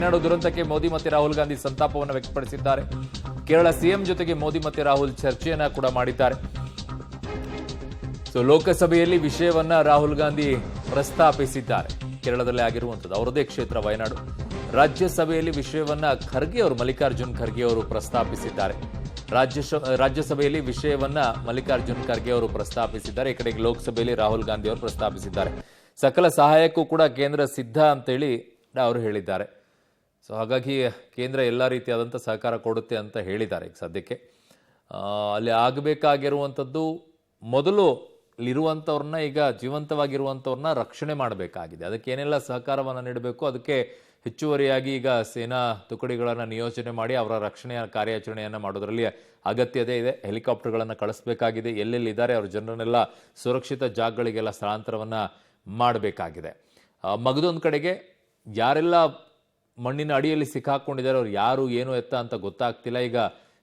ವಯನಾಡು ದುರಂತಕ್ಕೆ ಮೋದಿ ಮತ್ತು ರಾಹುಲ್ ಗಾಂಧಿ ಸಂತಾಪವನ್ನು ವ್ಯಕ್ತಪಡಿಸಿದ್ದಾರೆ. ಕೇರಳ ಸಿಎಂ ಜೊತೆಗೆ ಮೋದಿ ಮತ್ತು ರಾಹುಲ್ ಚರ್ಚೆಯನ್ನ ಕೂಡ ಮಾಡಿದ್ದಾರೆ. ಲೋಕಸಭೆಯಲ್ಲಿ ವಿಷಯವನ್ನ ರಾಹುಲ್ ಗಾಂಧಿ ಪ್ರಸ್ತಾಪಿಸಿದ್ದಾರೆ. ಕೇರಳದಲ್ಲಿ ಆಗಿರುವಂಥದ್ದು ಅವರದೇ ಕ್ಷೇತ್ರ ವಯನಾಡು. ರಾಜ್ಯಸಭೆಯಲ್ಲಿ ವಿಷಯವನ್ನ ಮಲ್ಲಿಕಾರ್ಜುನ್ ಖರ್ಗೆ ಅವರು ಪ್ರಸ್ತಾಪಿಸಿದ್ದಾರೆ. ರಾಜ್ಯಸಭೆಯಲ್ಲಿ ವಿಷಯವನ್ನ ಮಲ್ಲಿಕಾರ್ಜುನ್ ಖರ್ಗೆ ಅವರು ಪ್ರಸ್ತಾಪಿಸಿದ್ದಾರೆ. ಈ ಕಡೆಗೆ ಲೋಕಸಭೆಯಲ್ಲಿ ರಾಹುಲ್ ಗಾಂಧಿ ಅವರು ಪ್ರಸ್ತಾಪಿಸಿದ್ದಾರೆ. ಸಕಲ ಸಹಾಯಕ್ಕೂ ಕೂಡ ಕೇಂದ್ರ ಸಿದ್ಧ ಅಂತೇಳಿ ಅವರು ಹೇಳಿದ್ದಾರೆ. ಹಾಗಾಗಿ ಕೇಂದ್ರ ಎಲ್ಲ ರೀತಿಯಾದಂಥ ಸಹಕಾರ ಕೊಡುತ್ತೆ ಅಂತ ಹೇಳಿದ್ದಾರೆ. ಈಗ ಸದ್ಯಕ್ಕೆ ಅಲ್ಲಿ ಆಗಬೇಕಾಗಿರುವಂಥದ್ದು ಮೊದಲು ಇರುವಂಥವ್ರನ್ನ, ಈಗ ಜೀವಂತವಾಗಿರುವಂಥವ್ರನ್ನ ರಕ್ಷಣೆ ಮಾಡಬೇಕಾಗಿದೆ. ಅದಕ್ಕೆ ಏನೆಲ್ಲ ಸಹಕಾರವನ್ನು ನೀಡಬೇಕು, ಅದಕ್ಕೆ ಹೆಚ್ಚುವರಿಯಾಗಿ ಈಗ ಸೇನಾ ತುಕಡಿಗಳನ್ನು ನಿಯೋಜನೆ ಮಾಡಿ ಅವರ ರಕ್ಷಣೆಯ ಕಾರ್ಯಾಚರಣೆಯನ್ನು ಮಾಡೋದರಲ್ಲಿ ಅಗತ್ಯತೆ ಇದೆ. ಹೆಲಿಕಾಪ್ಟರ್ಗಳನ್ನು ಕಳಿಸಬೇಕಾಗಿದೆ. ಎಲ್ಲೆಲ್ಲಿದ್ದಾರೆ ಅವ್ರ ಜನರನ್ನೆಲ್ಲ ಸುರಕ್ಷಿತ ಜಾಗಗಳಿಗೆಲ್ಲ ಸ್ಥಳಾಂತರವನ್ನು ಮಾಡಬೇಕಾಗಿದೆ. ಮಗದೊಂದು ಕಡೆಗೆ ಯಾರೆಲ್ಲ ಮಣ್ಣಿನ ಅಡಿಯಲ್ಲಿ ಸಿಕ್ಕಾಕೊಂಡಿದ್ದಾರೆ, ಅವ್ರು ಯಾರು ಏನು ಎತ್ತ ಅಂತ ಗೊತ್ತಾಗ್ತಿಲ್ಲ. ಈಗ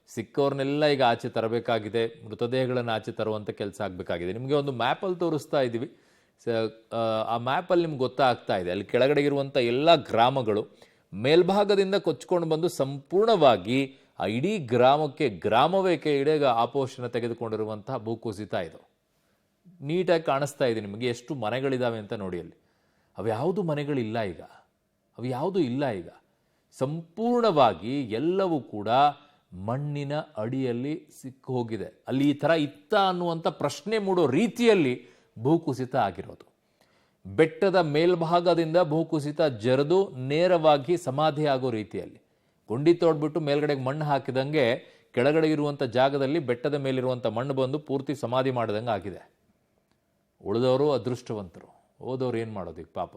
ಸಿಕ್ಕವ್ರನ್ನೆಲ್ಲ ಈಗ ಆಚೆ ತರಬೇಕಾಗಿದೆ. ಮೃತದೇಹಗಳನ್ನು ಆಚೆ ತರುವಂಥ ಕೆಲಸ ಆಗಬೇಕಾಗಿದೆ. ನಿಮಗೆ ಒಂದು ಮ್ಯಾಪಲ್ಲಿ ತೋರಿಸ್ತಾ ಇದ್ದೀವಿ. ಆ ಮ್ಯಾಪಲ್ಲಿ ನಿಮ್ಗೆ ಗೊತ್ತಾಗ್ತಾ ಇದೆ, ಅಲ್ಲಿ ಕೆಳಗಡೆ ಇರುವಂಥ ಎಲ್ಲ ಗ್ರಾಮಗಳು ಮೇಲ್ಭಾಗದಿಂದ ಕೊಚ್ಕೊಂಡು ಬಂದು ಸಂಪೂರ್ಣವಾಗಿ ಆ ಇಡೀ ಗ್ರಾಮವೇ ಇಡೀ ಆಪೋಷಣ ತೆಗೆದುಕೊಂಡಿರುವಂತಹ ಭೂಕುಸಿತ ಇದು. ನೀಟಾಗಿ ಕಾಣಿಸ್ತಾ ಇದೆ ನಿಮಗೆ ಎಷ್ಟು ಮನೆಗಳಿದ್ದಾವೆ ಅಂತ ನೋಡಿ. ಅಲ್ಲಿ ಅವ್ಯಾವುದು ಮನೆಗಳಿಲ್ಲ ಈಗ, ಅವ್ಯಾವುದೂ ಇಲ್ಲ ಈಗ. ಸಂಪೂರ್ಣವಾಗಿ ಎಲ್ಲವೂ ಕೂಡ ಮಣ್ಣಿನ ಅಡಿಯಲ್ಲಿ ಸಿಕ್ಕು ಹೋಗಿದೆ. ಅಲ್ಲಿ ಈ ಥರ ಇತ್ತ ಅನ್ನುವಂಥ ಪ್ರಶ್ನೆ ಮೂಡೋ ರೀತಿಯಲ್ಲಿ ಭೂಕುಸಿತ ಆಗಿರೋದು. ಬೆಟ್ಟದ ಮೇಲ್ಭಾಗದಿಂದ ಭೂಕುಸಿತ ಜರಿದು ನೇರವಾಗಿ ಸಮಾಧಿ ಆಗೋ ರೀತಿಯಲ್ಲಿ ಗುಂಡಿ ತೋಡ್ಬಿಟ್ಟು ಮೇಲ್ಗಡೆಗೆ ಮಣ್ಣು ಹಾಕಿದಂಗೆ ಕೆಳಗಡೆ ಇರುವಂಥ ಜಾಗದಲ್ಲಿ ಬೆಟ್ಟದ ಮೇಲಿರುವಂಥ ಮಣ್ಣು ಬಂದು ಪೂರ್ತಿ ಸಮಾಧಿ ಮಾಡಿದಂಗೆ ಆಗಿದೆ. ಉಳಿದವರು ಅದೃಷ್ಟವಂತರು, ಹೋದವ್ರು ಏನು ಮಾಡೋದು ಈಗ ಪಾಪ.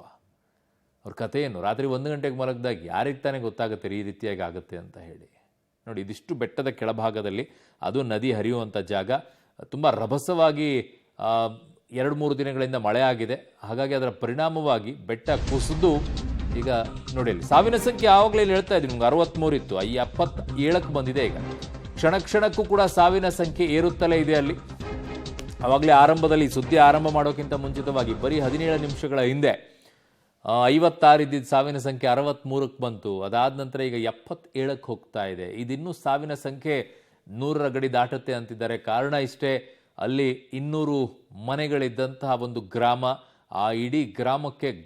ಅವ್ರ ಕಥೆ ಏನು? ರಾತ್ರಿ 1 ಗಂಟೆಗೆ ಮಲಗಿದಾಗ ಯಾರಿಗೆ ತಾನೇ ಗೊತ್ತಾಗುತ್ತೆ ಈ ರೀತಿಯಾಗಿ ಆಗುತ್ತೆ ಅಂತ ಹೇಳಿ. ನೋಡಿ, ಇದಿಷ್ಟು ಬೆಟ್ಟದ ಕೆಳಭಾಗದಲ್ಲಿ, ಅದು ನದಿ ಹರಿಯುವಂಥ ಜಾಗ. ತುಂಬ ರಭಸವಾಗಿ 2-3 ದಿನಗಳಿಂದ ಮಳೆ ಆಗಿದೆ. ಹಾಗಾಗಿ ಅದರ ಪರಿಣಾಮವಾಗಿ ಬೆಟ್ಟ ಕುಸಿದು ಈಗ ನೋಡಿ ಅಲ್ಲಿ ಸಾವಿನ ಸಂಖ್ಯೆ ಆವಾಗಲೇ ಹೇಳ್ತಾ ಇದ್ದೀನಿ ನಿಮ್ಗೆ 63 ಇತ್ತು, 77ಕ್ಕೆ ಬಂದಿದೆ. ಈಗ ಕ್ಷಣ ಕ್ಷಣಕ್ಕೂ ಕೂಡ ಸಾವಿನ ಸಂಖ್ಯೆ ಏರುತ್ತಲೇ ಇದೆ. ಅಲ್ಲಿ ಆವಾಗಲೇ ಆರಂಭದಲ್ಲಿ ಸುದ್ದಿ ಆರಂಭ ಮಾಡೋಕ್ಕಿಂತ ಮುಂಚಿತವಾಗಿ ಬರೀ 17 ನಿಮಿಷಗಳ ಹಿಂದೆ 56 ಇದ್ದಿದ್ದು ಸಾವಿನ ಸಂಖ್ಯೆ 63ಕ್ಕೆ ಬಂತು. ಅದಾದ ನಂತರ ಈಗ 77ಕ್ಕೆ ಹೋಗ್ತಾ ಇದೆ. ಇದಿನ್ನೂ ಸಾವಿನ ಸಂಖ್ಯೆ 100ರ ಗಡಿ ದಾಟುತ್ತೆ ಅಂತಿದ್ದಾರೆ. ಕಾರಣ ಇಷ್ಟೇ, ಅಲ್ಲಿ 200 ಮನೆಗಳಿದ್ದಂತಹ ಒಂದು ಗ್ರಾಮ, ಆ ಇಡೀ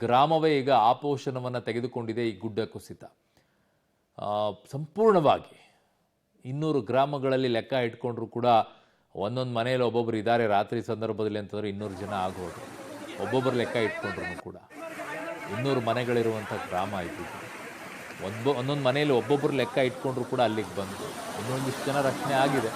ಗ್ರಾಮವೇ ಈಗ ಆಪೋಷಣವನ್ನು ತೆಗೆದುಕೊಂಡಿದೆ ಈ ಗುಡ್ಡ ಕುಸಿತ. ಸಂಪೂರ್ಣವಾಗಿ 200 ಗ್ರಾಮಗಳಲ್ಲಿ ಲೆಕ್ಕ ಇಟ್ಕೊಂಡ್ರು ಕೂಡ ಒಂದೊಂದು ಮನೆಯಲ್ಲಿ ಒಬ್ಬೊಬ್ರು ಇದ್ದಾರೆ. ರಾತ್ರಿ ಸಂದರ್ಭದಲ್ಲಿ ಅಂತಂದ್ರೆ 200 ಜನ ಆಗೋದು. ಒಬ್ಬೊಬ್ಬರು ಲೆಕ್ಕ ಇಟ್ಕೊಂಡ್ರು ಕೂಡ 200 ಮನೆಗಳಿರುವಂಥ ಗ್ರಾಮ ಇದ್ದಿದ್ದು. ಒಂದೊಂದು ಮನೆಯಲ್ಲಿ ಒಬ್ಬೊಬ್ಬರು ಲೆಕ್ಕ ಇಟ್ಕೊಂಡ್ರು ಕೂಡ ಅಲ್ಲಿಗೆ ಬಂದು ಇನ್ನೊಂದಿಷ್ಟು ಜನ ರಕ್ಷಣೆ ಆಗಿದೆ.